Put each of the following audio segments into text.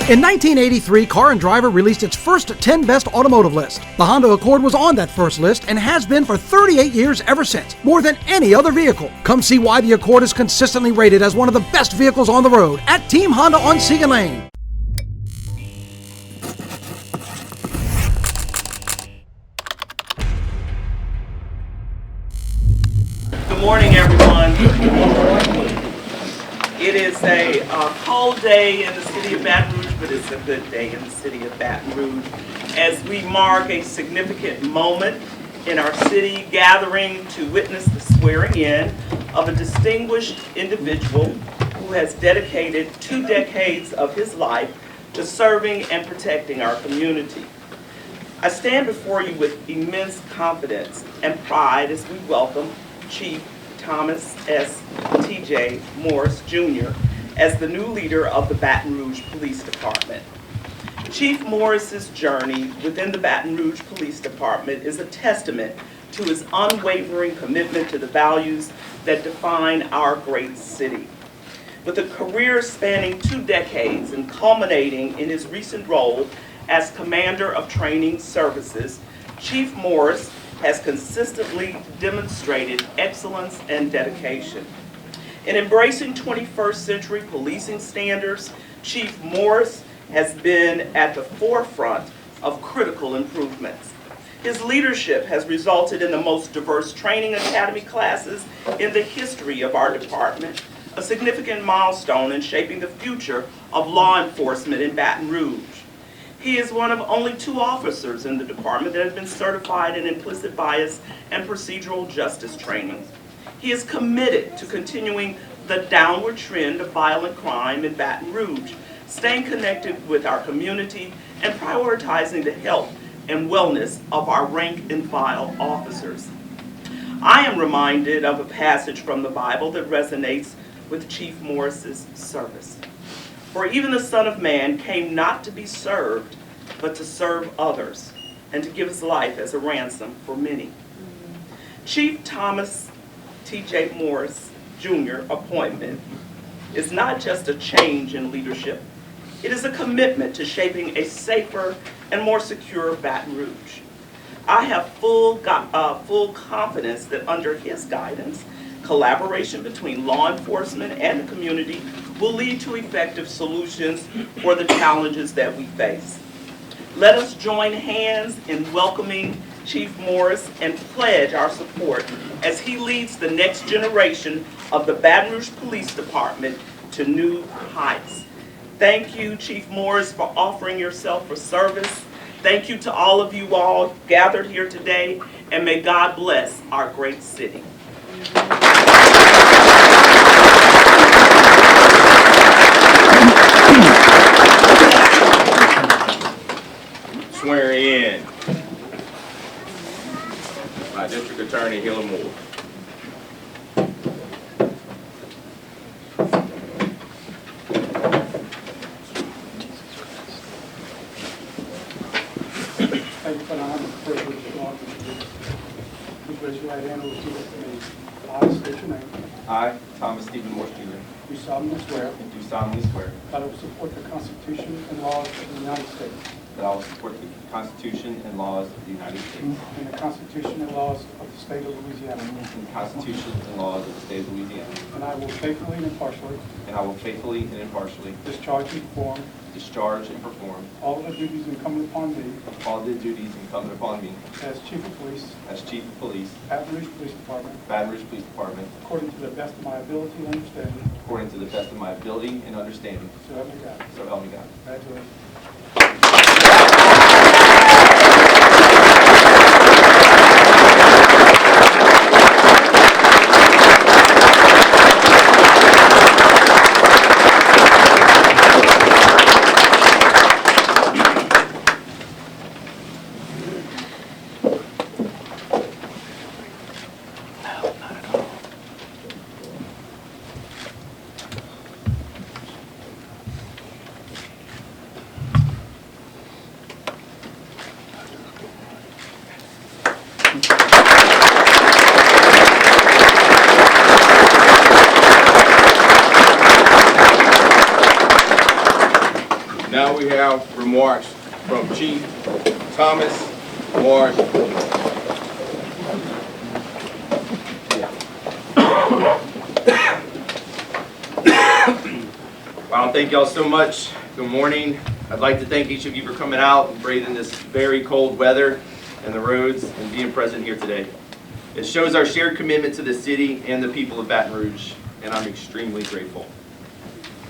In 1983, Car and Driver released its first 10 Best Automotive list. The Honda Accord was on that first list and has been for 38 years ever since, more than any other vehicle. Come see why the Accord is consistently rated as one of the best vehicles on the road at Team Honda on Siegen Lane. Good morning, everyone. It is a cold day in the city of Baton Rouge, but it's a good day in the city of Baton Rouge as we mark a significant moment in our city, gathering to witness the swearing in of a distinguished individual who has dedicated 2 decades of his life to serving and protecting our community. I stand before you with immense confidence and pride as we welcome Chief Thomas S. T.J. Morse, Jr. as the new leader of the Baton Rouge Police Department. Chief Morse's journey within the Baton Rouge Police Department is a testament to his unwavering commitment to the values that define our great city. With a career spanning 2 decades and culminating in his recent role as Commander of Training Services, Chief Morse has consistently demonstrated excellence and dedication. In embracing 21st century policing standards, Chief Morse has been at the forefront of critical improvements. His leadership has resulted in the most diverse training academy classes in the history of our department, a significant milestone in shaping the future of law enforcement in Baton Rouge. He is one of only 2 officers in the department that have been certified in implicit bias and procedural justice training. He is committed to continuing the downward trend of violent crime in Baton Rouge, staying connected with our community, and prioritizing the health and wellness of our rank and file officers. I am reminded of a passage from the Bible that resonates with Chief Morse's service. For even the Son of Man came not to be served, but to serve others, and to give his life as a ransom for many. Chief Thomas T.J. Morse, Jr. appointment is not just a change in leadership. It is a commitment to shaping a safer and more secure Baton Rouge. I have full confidence that under his guidance, collaboration between law enforcement and the community will lead to effective solutions for the challenges that we face. Let us join hands in welcoming Chief Morse and pledge our support as he leads the next generation of the Baton Rouge Police Department to new heights. Thank you, Chief Morse, for offering yourself for service. Thank you to all of you all gathered here today, and may God bless our great city. Swearing in by District Attorney Hilla Moore. Thank you for the honor and privilege to offer you. Please raise your right hand and repeat after me. I state your name. I, Thomas Stephen Morse, Jr., Do solemnly swear do solemnly swear that I will support the Constitution and laws of the United States that I will support the Constitution and laws of the United States and the Constitution and laws of the state of Louisiana. and the Constitution and laws of the state of Louisiana, And I will faithfully and impartially and I will faithfully and impartially discharge and perform discharge and perform all of the duties incumbent upon me all the duties incumbent upon me as Chief of Police, as Chief of Police, Baton Rouge Police Department, Baton Rouge Police Department, according to the best of my ability and understanding. according to the best of my ability and understanding. So help me God. So help me God. Congratulations. Now we have remarks from Chief Thomas Morse. Wow, thank y'all so much. Good morning. I'd like to thank each of you for coming out and braving this very cold weather and the roads and being present here today. It shows our shared commitment to the city and the people of Baton Rouge, and I'm extremely grateful.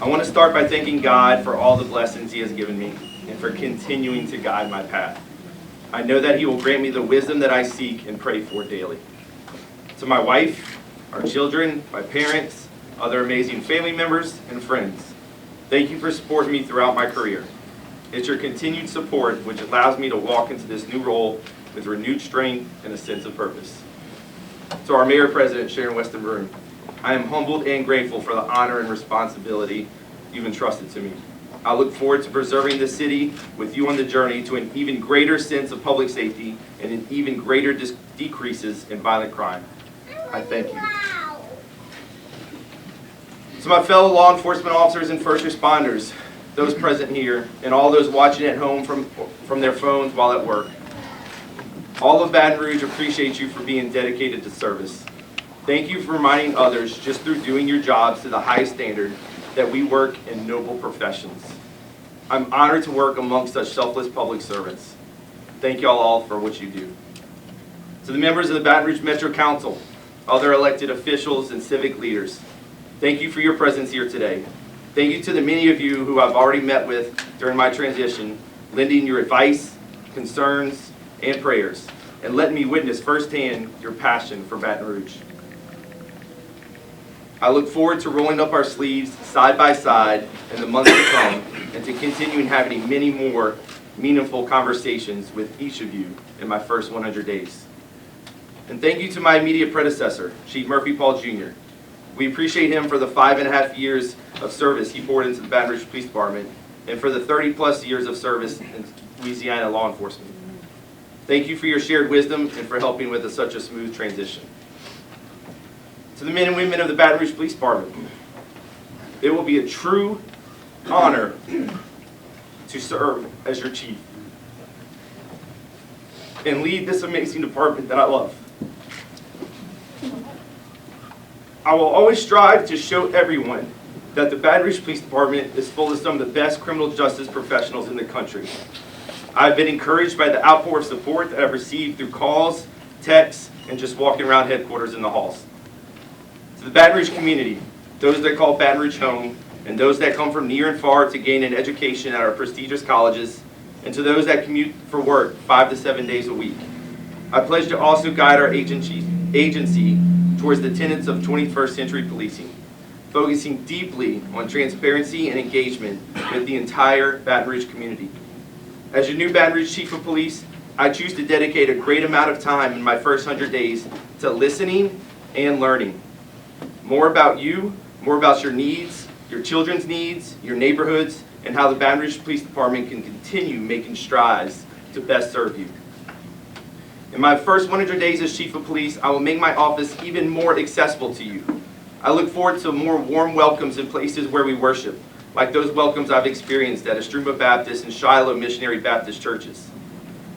I want to start by thanking God for all the blessings He has given me and for continuing to guide my path. I know that He will grant me the wisdom that I seek and pray for daily. To my wife, our children, my parents, other amazing family members, and friends, thank you for supporting me throughout my career. It's your continued support which allows me to walk into this new role with renewed strength and a sense of purpose. To our Mayor President, Sharon Weston Broome, I am humbled and grateful for the honor and responsibility you've entrusted to me. I look forward to preserving the city with you on the journey to an even greater sense of public safety and an even greater decreases in violent crime. I thank you. To my fellow law enforcement officers and first responders, those present here, and all those watching at home from their phones while at work, all of Baton Rouge appreciates you for being dedicated to service. Thank you for reminding others, just through doing your jobs to the highest standard, that we work in noble professions. I'm honored to work amongst such selfless public servants. Thank y'all all for what you do. To the members of the Baton Rouge Metro Council, other elected officials, and civic leaders, thank you for your presence here today. Thank you to the many of you who I've already met with during my transition, lending your advice, concerns, and prayers, and letting me witness firsthand your passion for Baton Rouge. I look forward to rolling up our sleeves side by side in the months to come and to continuing having many more meaningful conversations with each of you in my first 100 days. And thank you to my immediate predecessor, Chief Murphy Paul Jr. We appreciate him for the 5.5 years of service he poured into the Baton Rouge Police Department and for the 30+ years of service in Louisiana law enforcement. Thank you for your shared wisdom and for helping with such a smooth transition. To the men and women of the Baton Rouge Police Department, it will be a true honor to serve as your chief and lead this amazing department that I love. I will always strive to show everyone that the Baton Rouge Police Department is full of some of the best criminal justice professionals in the country. I've been encouraged by the outpour of support that I've received through calls, texts, and just walking around headquarters in the halls. To the Baton Rouge community, those that call Baton Rouge home, and those that come from near and far to gain an education at our prestigious colleges, and to those that commute for work 5 to 7 days a week, I pledge to also guide our agency towards the tenets of 21st century policing, focusing deeply on transparency and engagement with the entire Baton Rouge community. As your new Baton Rouge Chief of Police, I choose to dedicate a great amount of time in my first 100 days to listening and learning. More about you, more about your needs, your children's needs, your neighborhoods, and how the Baton Rouge Police Department can continue making strides to best serve you. In my first 100 days as Chief of Police, I will make my office even more accessible to you. I look forward to more warm welcomes in places where we worship, like those welcomes I've experienced at Estruma Baptist and Shiloh Missionary Baptist churches.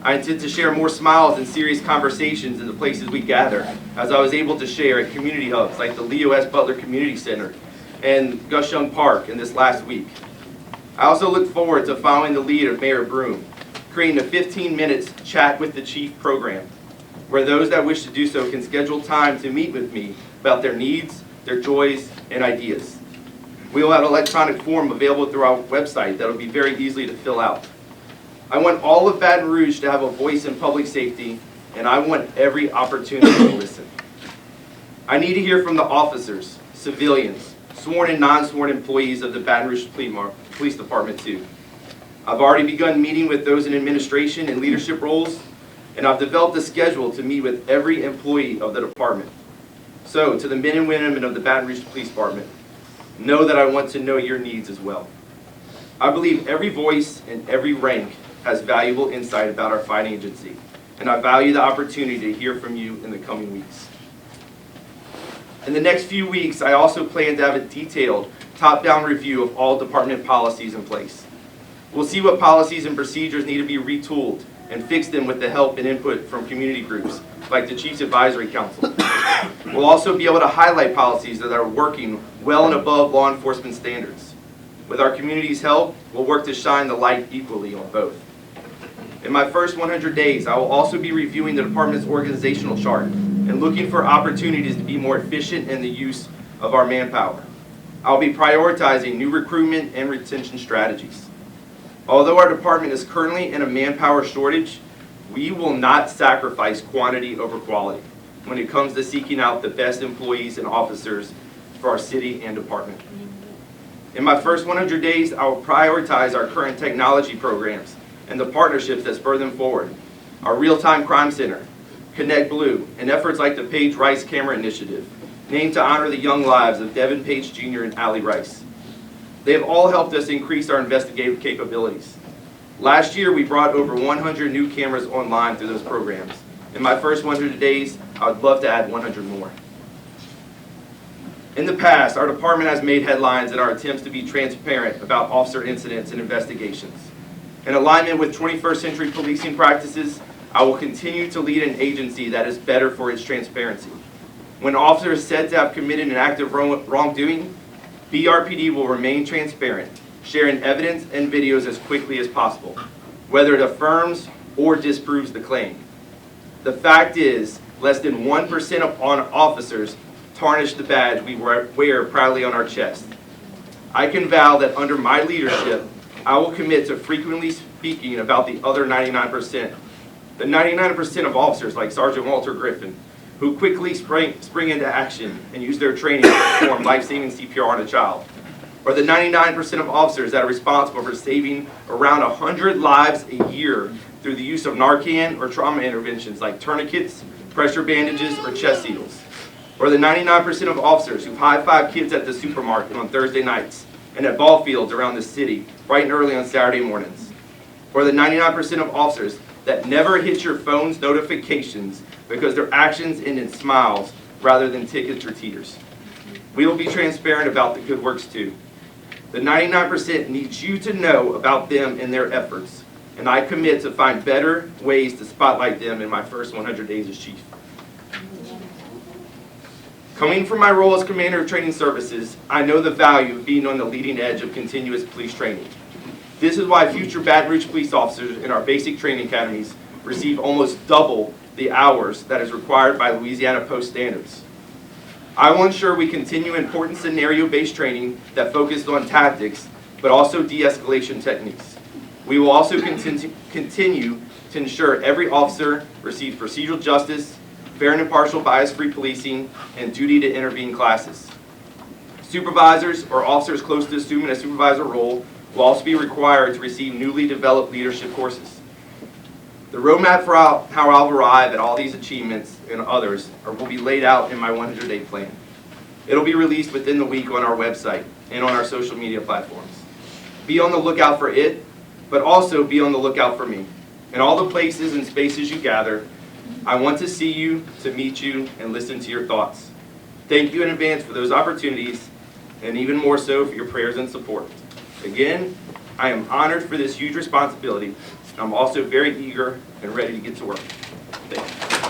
I intend to share more smiles and serious conversations in the places we gather, as I was able to share at community hubs like the Leo S. Butler Community Center and Gus Young Park in this last week. I also look forward to following the lead of Mayor Broome, creating a 15 minutes Chat with the Chief program, where those that wish to do so can schedule time to meet with me about their needs, their joys, and ideas. We will have an electronic form available through our website that will be very easy to fill out. I want all of Baton Rouge to have a voice in public safety, and I want every opportunity to listen. I need to hear from the officers, civilians, sworn and non-sworn employees of the Baton Rouge Police Department too. I've already begun meeting with those in administration and leadership roles, and I've developed a schedule to meet with every employee of the department. So, to the men and women of the Baton Rouge Police Department, know that I want to know your needs as well. I believe every voice and every rank has valuable insight about our fine agency, and I value the opportunity to hear from you in the coming weeks. In the next few weeks, I also plan to have a detailed, top-down review of all department policies in place. We'll see what policies and procedures need to be retooled and fix them with the help and input from community groups like the Chiefs Advisory Council. We'll also be able to highlight policies that are working well and above law enforcement standards. With our community's help, we'll work to shine the light equally on both. In my first 100 days, I will also be reviewing the department's organizational chart and looking for opportunities to be more efficient in the use of our manpower. I'll be prioritizing new recruitment and retention strategies. Although our department is currently in a manpower shortage, we will not sacrifice quantity over quality when it comes to seeking out the best employees and officers for our city and department. In my first 100 days, I will prioritize our current technology programs and the partnerships that spur them forward. Our Real-Time Crime Center, Connect Blue, and efforts like the Paige Rice Camera Initiative, named to honor the young lives of Devin Page Jr. and Allie Rice. They have all helped us increase our investigative capabilities. Last year, we brought over 100 new cameras online through those programs. In my first 100 days, I would love to add 100 more. In the past, our department has made headlines in our attempts to be transparent about officer incidents and investigations. In alignment with 21st century policing practices, I will continue to lead an agency that is better for its transparency. When officers are said to have committed an act of wrongdoing, BRPD will remain transparent, sharing evidence and videos as quickly as possible, whether it affirms or disproves the claim. The fact is, less than 1% of officers tarnish the badge we wear proudly on our chest. I can vow that under my leadership, I will commit to frequently speaking about the other 99%. The 99% of officers like Sergeant Walter Griffin, who quickly spring into action and use their training to perform life-saving CPR on a child. Or the 99% of officers that are responsible for saving around 100 lives a year through the use of Narcan or trauma interventions like tourniquets, pressure bandages, or chest seals. Or the 99% of officers who high-five kids at the supermarket on Thursday nights and at ball fields around the city bright and early on Saturday mornings. Or the 99% of officers that never hit your phone's notifications because their actions end in smiles rather than tickets or tears. We will be transparent about the good works too. The 99% needs you to know about them and their efforts, and I commit to find better ways to spotlight them in my first 100 days as chief. Coming from my role as Commander of Training Services, I know the value of being on the leading edge of continuous police training. This is why future Baton Rouge police officers in our basic training academies receive almost double the hours that is required by Louisiana Post standards. I will ensure we continue important scenario-based training that focuses on tactics, but also de-escalation techniques. We will also continue to ensure every officer receives procedural justice, fair and impartial bias-free policing, and duty to intervene classes. Supervisors or officers close to assuming a supervisor role will also be required to receive newly developed leadership courses. The roadmap for how I'll arrive at all these achievements and others will be laid out in my 100-day plan. It'll be released within the week on our website and on our social media platforms. Be on the lookout for it, but also be on the lookout for me. In all the places and spaces you gather, I want to see you, to meet you, and listen to your thoughts. Thank you in advance for those opportunities, and even more so for your prayers and support. Again, I am honored for this huge responsibility. I'm also very eager and ready to get to work. Thank you.